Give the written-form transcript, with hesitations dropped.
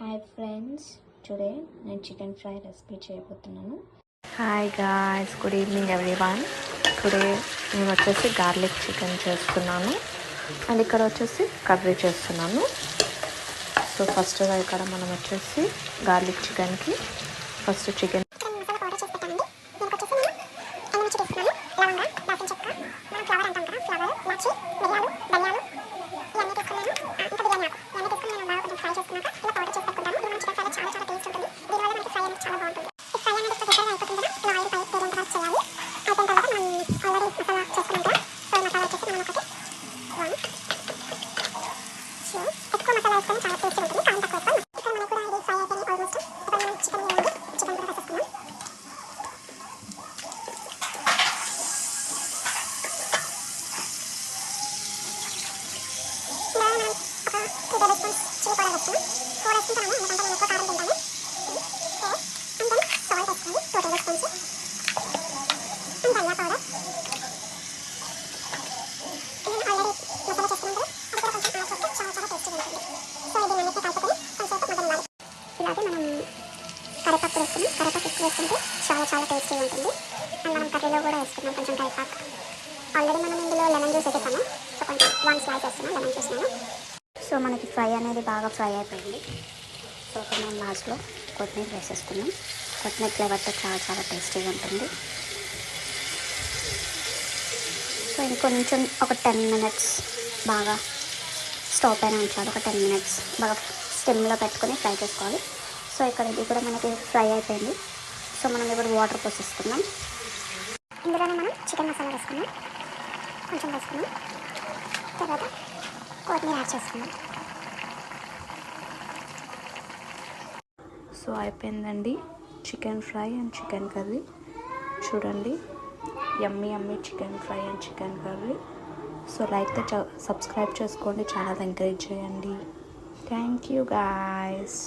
Hi friends, today నేను chicken fry recipe చేయబోతున్నాను. Hi guys, good evening everyone. Today నేను వచ్చేసి గార్లిక్ చికెన్ చేస్తున్నాను అండ్ ఇక్కడ వచ్చేసి కర్రీ చేస్తున్నాను. సో ఫస్ట్గా ఇక్కడ మనం వచ్చేసి గార్లిక్ చికెన్కి ఫస్ట్ చికెన్ కరివేపాకు వేసుకున్నాం. కరివేపాకు ఎక్కువ వేసుకుంటే చాలా టేస్టీగా ఉంటుంది. అండ్ మనం కర్రీలో కూడా వేసుకున్నాం కొంచెం కరివేపాకు. ఆల్రెడీ మనం ఇందులో లెమన్ జ్యూస్ వేసేసాము. సో కొంచెం 1 స్లైస్ వేస్తున్నాం లెమన్ జ్యూస్ నేను. సో మనకి ఫ్రై అనేది బాగా ఫ్రై అయిపోయింది. సో ఇప్పుడు మనం లాస్ట్లో కొత్తిమీర వేసేసుకున్నాం. కొత్తిమీర ఫ్లేవర్తో చాలా టేస్టీగా ఉంటుంది. సో ఇంకొంచెం ఒక 10 మినిట్స్ బాగా స్టవ్ పైన ఉంచాలి. ఒక 10 మినిట్స్ బాగా స్టిమ్లో పెట్టుకొని ఫ్రై చేసుకోవాలి. సో ఇక్కడ ఇది కూడా మనకి ఫ్రై అయిపోయింది. సో మనం ఇప్పుడు వాటర్ పోసేసుకుందాం. ఇందులోనే మనం చికెన్ మసాలా వేసుకున్నాం, కొంచెం వేసుకున్నాం. తర్వాత కొత్తిమీర యాడ్ చేసుకున్నాం. సో అయిపోయిందండి chicken fry and chicken curry. చూడండి, yummy chicken fry and chicken curry. So subscribe చేసుకోండి, చాలా ఎంకరేజ్ చేయండి. Thank you guys.